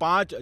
5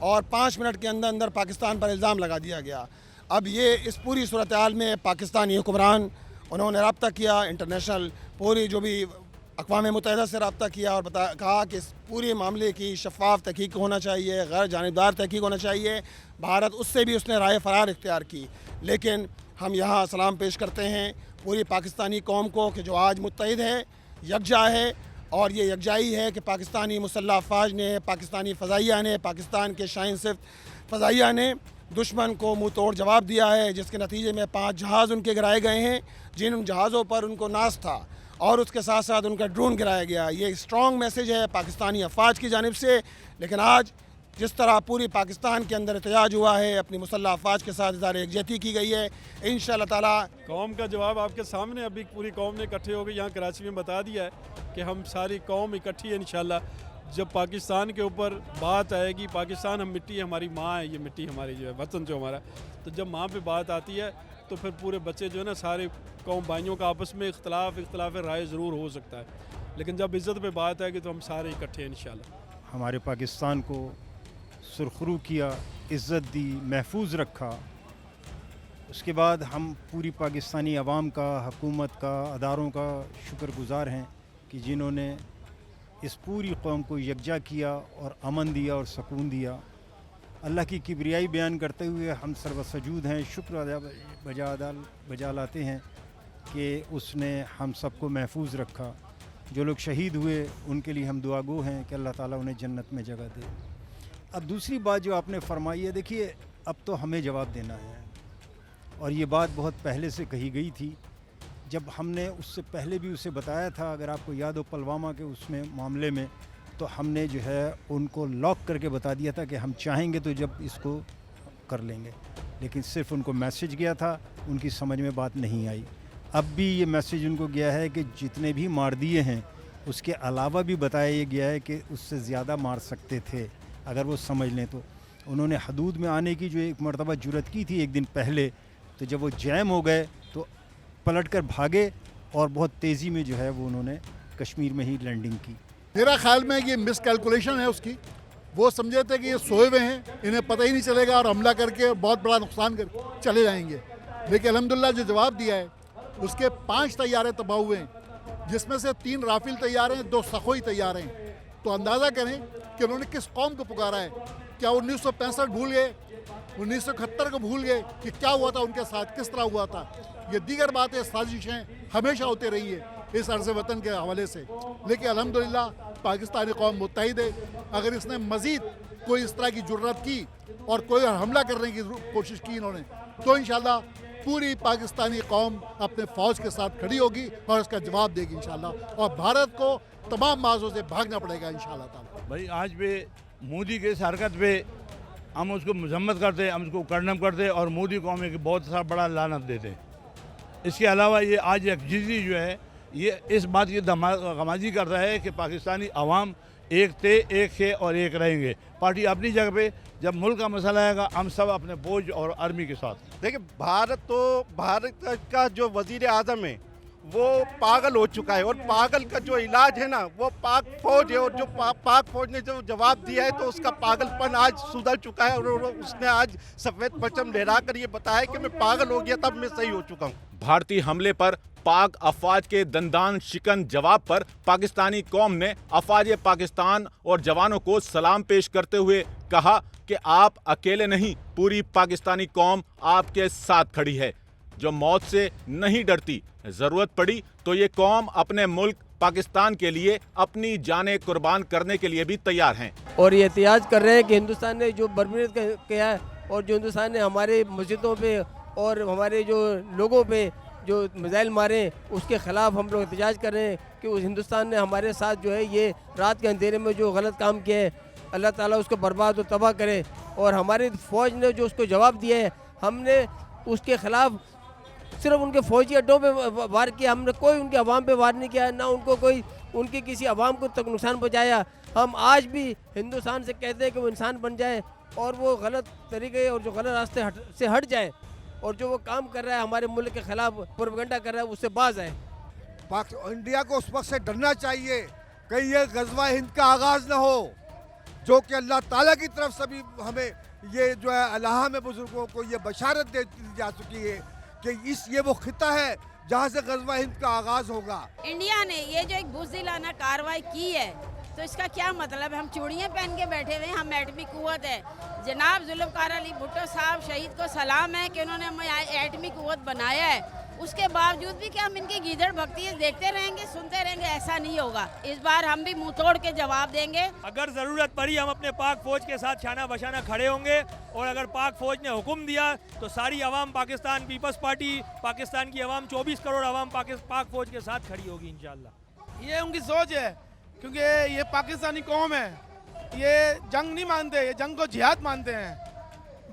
اور 5 منٹ کے اندر اندر پاکستان پر الزام لگا دیا گیا. اب یہ اس پوری صورتحال میں پاکستانی حکمران انہوں نے رابطہ کیا، انٹرنیشنل پوری جو بھی اقوام متحدہ سے رابطہ کیا اور کہا کہ اس پورے معاملے کی شفاف تحقیق ہونا چاہیے، غیر جانبدار تحقیق ہونا چاہیے. بھارت اس سے بھی اس نے رائے فرار اختیار کی. لیکن ہم یہاں سلام پیش کرتے ہیں پوری پاکستانی قوم کو کہ جو آج متحد ہے، یکجا ہے، اور یہ یکجائی ہے کہ پاکستانی مسلح افواج نے، پاکستانی فضائیہ نے، پاکستان کے شاہین صفت فضائیہ نے دشمن کو منہ توڑ جواب دیا ہے، جس کے نتیجے میں 5 جہاز ان کے گرائے گئے ہیں، جن جہازوں پر ان کو ناز تھا، اور اس کے ساتھ ساتھ ان کا ڈرون گرایا گیا. یہ اسٹرانگ میسیج ہے پاکستانی افواج کی جانب سے. لیکن آج جس طرح پوری پاکستان کے اندر احتجاج ہوا ہے، اپنی مسلح افواج کے ساتھ اظہار یکجہتی کی گئی ہے، انشاءاللہ تعالیٰ قوم کا جواب آپ کے سامنے ابھی پوری قوم نے اکٹھے ہو کے یہاں کراچی میں بتا دیا ہے کہ ہم ساری قوم اکٹھی ہے. انشاءاللہ جب پاکستان کے اوپر بات آئے گی، پاکستان ہم مٹی ہے، ہماری ماں ہے، یہ مٹی ہماری جو ہے وطن جو ہمارا، تو جب ماں پہ بات آتی ہے تو پھر پورے بچے جو ہے نا، سارے قوم بھائیوں کا آپس میں اختلاف رائے ضرور ہو سکتا ہے، لیکن جب عزت پہ بات آئے گی تو ہم سارے اکٹھے ہیں انشاءاللہ. ہمارے پاکستان کو سرخرو کیا، عزت دی، محفوظ رکھا. اس کے بعد ہم پوری پاکستانی عوام کا، حکومت کا، اداروں کا شکر گزار ہیں کہ جنہوں نے اس پوری قوم کو یکجا کیا اور امن دیا اور سکون دیا. اللہ کی کبریائی بیان کرتے ہوئے ہم سرو سجود ہیں، شکر بجا لاتے ہیں کہ اس نے ہم سب کو محفوظ رکھا. جو لوگ شہید ہوئے ان کے لیے ہم دعا گو ہیں کہ اللہ تعالیٰ انہیں جنت میں جگہ دے. اب دوسری بات جو آپ نے فرمائی ہے، دیکھیے اب تو ہمیں جواب دینا ہے، اور یہ بات بہت پہلے سے کہی گئی تھی. جب ہم نے اس سے پہلے بھی اسے بتایا تھا، اگر آپ کو یاد ہو پلوامہ کے اس میں معاملے میں، تو ہم نے جو ہے ان کو لاک کر کے بتا دیا تھا کہ ہم چاہیں گے تو جب اس کو کر لیں گے، لیکن صرف ان کو میسج گیا تھا، ان کی سمجھ میں بات نہیں آئی. اب بھی یہ میسج ان کو گیا ہے کہ جتنے بھی مار دیے ہیں اس کے علاوہ بھی بتایا یہ گیا ہے کہ اس سے زیادہ مار سکتے تھے اگر وہ سمجھ لیں. تو انہوں نے حدود میں آنے کی جو ایک مرتبہ جرات کی تھی ایک دن پہلے، تو جب وہ جیم ہو گئے تو پلٹ کر بھاگے اور بہت تیزی میں جو ہے وہ انہوں نے کشمیر میں ہی لینڈنگ کی. میرا خیال میں یہ مس کیلکولیشن ہے اس کی. وہ سمجھے تھے کہ یہ سوئے ہوئے ہیں، انہیں پتہ ہی نہیں چلے گا اور حملہ کر کے بہت بڑا نقصان کر چلے جائیں گے. لیکن الحمدللہ جو جواب دیا ہے اس کے 5 طیارے تباہ ہوئے ہیں، جس میں سے 3 رافیل تیار ہیں، 2 سخوئی تیار ہیں. تو اندازہ کریں کہ انہوں نے کس قوم کو پکارا ہے. کیا 1965 بھول گئے، 1971 کو بھول گئے کہ کیا ہوا تھا ان کے ساتھ، کس طرح ہوا تھا. یہ دیگر باتیں، سازشیں ہمیشہ ہوتے رہی ہے اس عرض وطن کے حوالے سے. لیکن الحمدللہ پاکستانی قوم متحد ہے. اگر اس نے مزید کوئی اس طرح کی جرات کی اور کوئی حملہ کرنے کی کوشش کی انہوں نے، تو انشاءاللہ پوری پاکستانی قوم اپنے فوج کے ساتھ کھڑی ہوگی اور اس کا جواب دے گی انشاءاللہ. اور بھارت کو تمام معاذوں سے بھاگنا پڑے گا انشاءاللہ تعالیٰ. بھائی آج بھی مودی کے اس حرکت پہ ہم اس کو مذمت کرتے، ہم اس کو کنڈم کرتے اور مودی کو ہمیں بہت سا بڑا لعنت دیتے. اس کے علاوہ یہ آج یکجہتی جو ہے یہ اس بات کی غمازی کرتا ہے کہ پاکستانی عوام ایک تھے، ایک ہے اور ایک رہیں گے. پارٹی اپنی جگہ پہ، جب ملک کا مسئلہ آئے گا ہم سب اپنے فوج اور آرمی کے ساتھ. دیکھیں بھارت کا جو وزیر اعظم ہے وہ پاگل ہو چکا ہے، اور پاگل کا جو علاج ہے نا وہ پاک فوج ہے. اور جو پاک فوج نے جو جواب دیا ہے تو اس کا پاگل پن آج سدھر چکا ہے، اور اس نے آج سفید پرچم لہرا کر یہ بتایا کہ میں پاگل ہو گیا تب میں صحیح ہو چکا ہوں. بھارتی حملے پر پاک افواج کے دندان شکن جواب پر پاکستانی قوم نے افواج پاکستان اور جوانوں کو سلام پیش کرتے ہوئے کہا کہ آپ اکیلے نہیں، پوری پاکستانی قوم آپ کے ساتھ کھڑی ہے، جو موت سے نہیں ڈرتی. ضرورت پڑی تو یہ قوم اپنے ملک پاکستان کے لیے اپنی جانیں قربان کرنے کے لیے بھی تیار ہیں. اور یہ احتجاج کر رہے ہیں کہ ہندوستان نے جو بربریت کیا ہے اور جو ہندوستان نے ہمارے مسجدوں پہ اور ہمارے جو لوگوں پہ جو میزائل مارے اس کے خلاف ہم لوگ احتجاج کر رہے ہیں کہ اس ہندوستان نے ہمارے ساتھ جو ہے یہ رات کے اندھیرے میں جو غلط کام کیا ہے، اللہ تعالیٰ اس کو برباد و تباہ کرے. اور ہماری فوج نے جو اس کو جواب دیا ہے، ہم نے اس کے خلاف صرف ان کے فوجی اڈوں پہ وار کیا، ہم نے کوئی ان کے عوام پہ وار نہیں کیا، نہ ان کو کوئی ان کی کسی عوام کو تک نقصان پہنچایا. ہم آج بھی ہندوستان سے کہتے ہیں کہ وہ انسان بن جائے اور وہ غلط طریقے اور جو غلط راستے سے ہٹ جائے، اور جو وہ کام کر رہا ہے ہمارے ملک کے خلاف پروپیگنڈا کر رہا ہے اس سے باز آئے. انڈیا کو اس وقت سے ڈرنا چاہیے کہ یہ غزوہ ہند کا آغاز نہ ہو. جو کہ اللہ تعالیٰ کی طرف سے بھی ہمیں یہ جو ہے الہام بزرگوں کو یہ بشارت دے دی جا چکی ہے کہ یہ وہ خطہ ہے جہاں سے غزوہ ہند کا آغاز ہوگا. انڈیا نے یہ جو ایک بزدلانہ کارروائی کی ہے تو اس کا کیا مطلب ہے؟ ہم چوڑیاں پہن کے بیٹھے ہوئے ہیں، ہم ایٹمی قوت ہے. جناب ذوالفقار علی بھٹو صاحب شہید کو سلام ہے کہ انہوں نے ہمیں ایٹمی قوت بنایا ہے. اس کے باوجود بھی کہ ہم ان کی گیدڑ بھگتی دیکھتے رہیں گے، سنتے رہیں گے، ایسا نہیں ہوگا. اس بار ہم بھی منہ توڑ کے جواب دیں گے. اگر ضرورت پڑی ہم اپنے پاک فوج کے ساتھ شانہ بشانہ کھڑے ہوں گے، اور اگر پاک فوج نے حکم دیا تو ساری عوام پاکستان پیپلز پارٹی، پاکستان کی عوام 24 کروڑ عوام پاک فوج کے ساتھ کھڑی ہوگی انشاءاللہ. یہ ان کی سوچ ہے، کیونکہ یہ پاکستانی قوم ہے، یہ جنگ نہیں مانتے، یہ جنگ کو جہاد مانتے ہیں.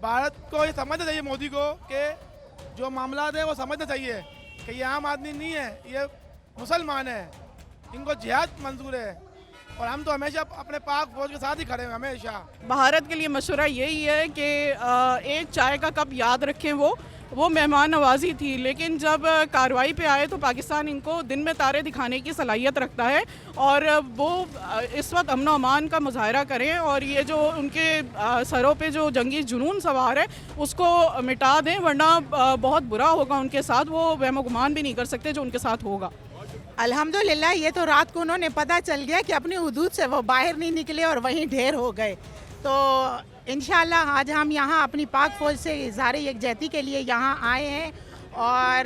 بھارت کو یہ سمجھنا چاہیے، مودی کو، کہ جو معاملات ہیں وہ سمجھنا چاہیے کہ یہ عام آدمی نہیں ہے، یہ مسلمان ہے، ان کو جہاد منظور ہے. اور ہم تو ہمیشہ اپنے پاک فوج کے ساتھ ہی کھڑے ہیں ہمیشہ. بھارت کے لیے مشورہ یہی ہے کہ ایک چائے کا کپ یاد رکھیں. وہ مہمان نوازی تھی، لیکن جب کارروائی پہ آئے تو پاکستان ان کو دن میں تارے دکھانے کی صلاحیت رکھتا ہے، اور وہ اس وقت امن و امان کا مظاہرہ کریں، اور یہ جو ان کے سروں پہ جو جنگی جنون سوار ہے اس کو مٹا دیں، ورنہ بہت برا ہوگا ان کے ساتھ. وہ وہم و گمان بھی نہیں کر سکتے جو ان کے ساتھ ہوگا. الحمدللہ یہ تو رات کو انہوں نے پتہ چل گیا کہ اپنی حدود سے وہ باہر نہیں نکلے اور وہیں ڈھیر ہو گئے. تو انشاءاللہ آج ہم یہاں اپنی پاک فوج سے اظہار یکجہتی کے لیے یہاں آئے ہیں، اور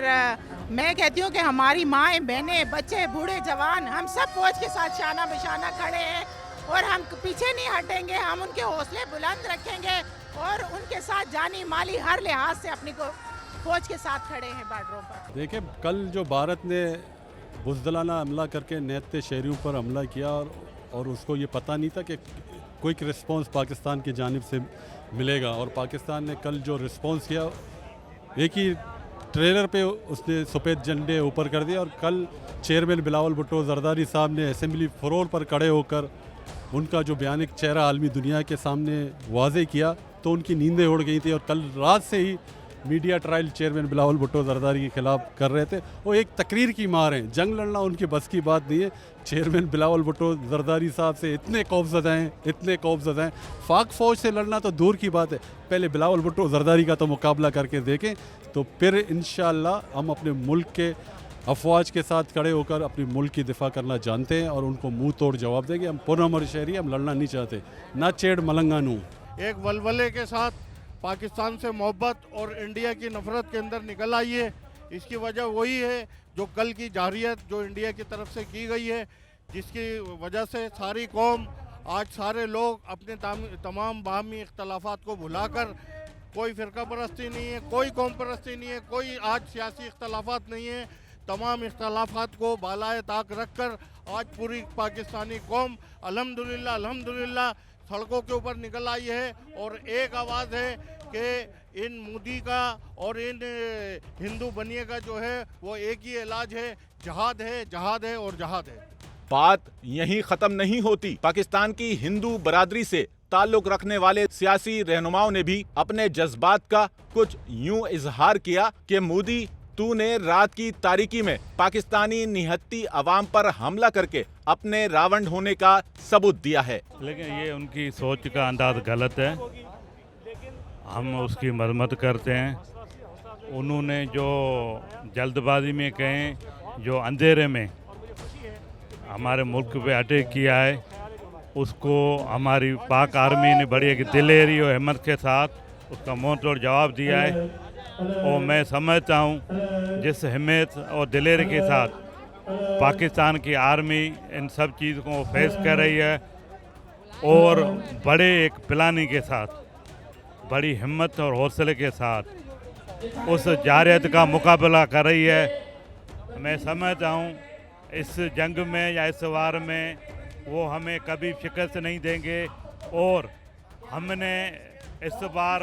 میں کہتی ہوں کہ ہماری مائیں بہنیں بچے بوڑھے جوان ہم سب فوج کے ساتھ شانہ بشانہ کھڑے ہیں، اور ہم پیچھے نہیں ہٹیں گے. ہم ان کے حوصلے بلند رکھیں گے اور ان کے ساتھ جانی مالی ہر لحاظ سے اپنی فوج کے ساتھ کھڑے ہیں بارڈروں پر. دیکھیں، کل جو بھارت نے بزدلانہ حملہ کر کے نیت شہریوں پر حملہ کیا، اور اس کو یہ پتہ نہیں تھا کہ کوئک رسپانس پاکستان کی جانب سے ملے گا، اور پاکستان نے کل جو رسپانس کیا ایک ہی ٹریلر پہ اس نے سفید جھنڈے اوپر کر دیا. اور کل چیئرمین بلاول بھٹو زرداری صاحب نے اسمبلی فلور پر کھڑے ہو کر ان کا جو بیانک چہرہ عالمی دنیا کے سامنے واضح کیا تو ان کی نیندیں اڑ گئی تھیں. اور کل رات سے ہی media trial chairman Bilawal Bhutto Zardari کے خلاف کر رہے تھے. وہ ایک تقریر کی مار ہیں، جنگ لڑنا ان کی بس کی بات نہیں ہے. چیئرمین بلاول بھٹو زرداری صاحب سے اتنے خوفزدہ ہیں. پاک فوج سے لڑنا تو دور کی بات ہے، پہلے بلاول بھٹو زرداری کا تو مقابلہ کر کے دیکھیں، تو پھر انشاءاللہ ہم اپنے ملک کے افواج کے ساتھ کھڑے ہو کر اپنے ملک کی دفاع کرنا جانتے ہیں، اور ان کو منہ توڑ جواب دیں گے. ہم پرامر شہری، ہم لڑنا نہیں چاہتے، نہ چیڑ ملنگانوں. ایک ولولے کے ساتھ پاکستان سے محبت اور انڈیا کی نفرت کے اندر نکل آئی ہے. اس کی وجہ وہی ہے جو کل کی جارحیت جو انڈیا کی طرف سے کی گئی ہے، جس کی وجہ سے ساری قوم، آج سارے لوگ اپنے تمام باہمی اختلافات کو بھلا کر، کوئی فرقہ پرستی نہیں ہے، کوئی قوم پرستی نہیں ہے، کوئی آج سیاسی اختلافات نہیں ہے، تمام اختلافات کو بالائے طاق رکھ کر آج پوری پاکستانی قوم الحمدللہ سڑکوں کے اوپر نکل آئی ہے. اور ایک آواز ہے کہ ان مودی کا اور ان ہندو بنیے کا جو ہے وہ ایک ہی علاج ہے، جہاد ہے، جہاد ہے اور جہاد ہے. بات یہیں ختم نہیں ہوتی. پاکستان کی ہندو برادری سے تعلق رکھنے والے سیاسی رہنماؤں نے بھی اپنے جذبات کا کچھ یوں اظہار کیا کہ مودی، تو نے رات کی تاریکی میں پاکستانی نہتی عوام پر حملہ کر کے اپنے راونڈ ہونے کا ثبوت دیا ہے. لیکن یہ ان کی سوچ کا انداز غلط ہے، ہم اس کی مذمت کرتے ہیں. انہوں نے جو جلد بازی میں کہیں، جو اندھیرے میں ہمارے ملک پہ اٹیک کیا ہے، اس کو ہماری پاک آرمی نے بڑی ایک دلیری اور ہمت کے ساتھ اس کا منہ توڑ جواب دیا ہے. اور میں سمجھتا ہوں جس ہمت اور دلیری کے ساتھ پاکستان کی آرمی ان سب چیزوں کو فیس کر رہی ہے، اور بڑے ایک پلاننگ کے ساتھ، بڑی ہمت اور حوصلے کے ساتھ اس جارحیت کا مقابلہ کر رہی ہے، میں سمجھتا ہوں اس جنگ میں یا اس وار میں وہ ہمیں کبھی شکست نہیں دیں گے. اور ہم نے اس بار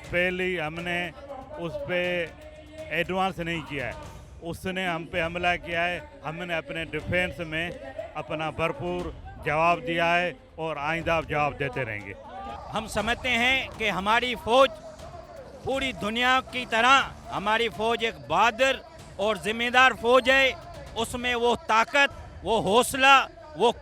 پہلی ہم نے اس پہ ایڈوانس نہیں کیا ہے، اس نے ہم پہ حملہ کیا ہے، ہم نے اپنے ڈیفینس میں اپنا بھرپور جواب دیا ہے اور آئندہ جواب دیتے رہیں گے. ہم سمجھتے ہیں کہ ہماری فوج پوری دنیا کی طرح ہماری فوج ایک بہادر اور ذمہ دار فوج ہے. اس میں وہ طاقت، وہ حوصلہ، وہ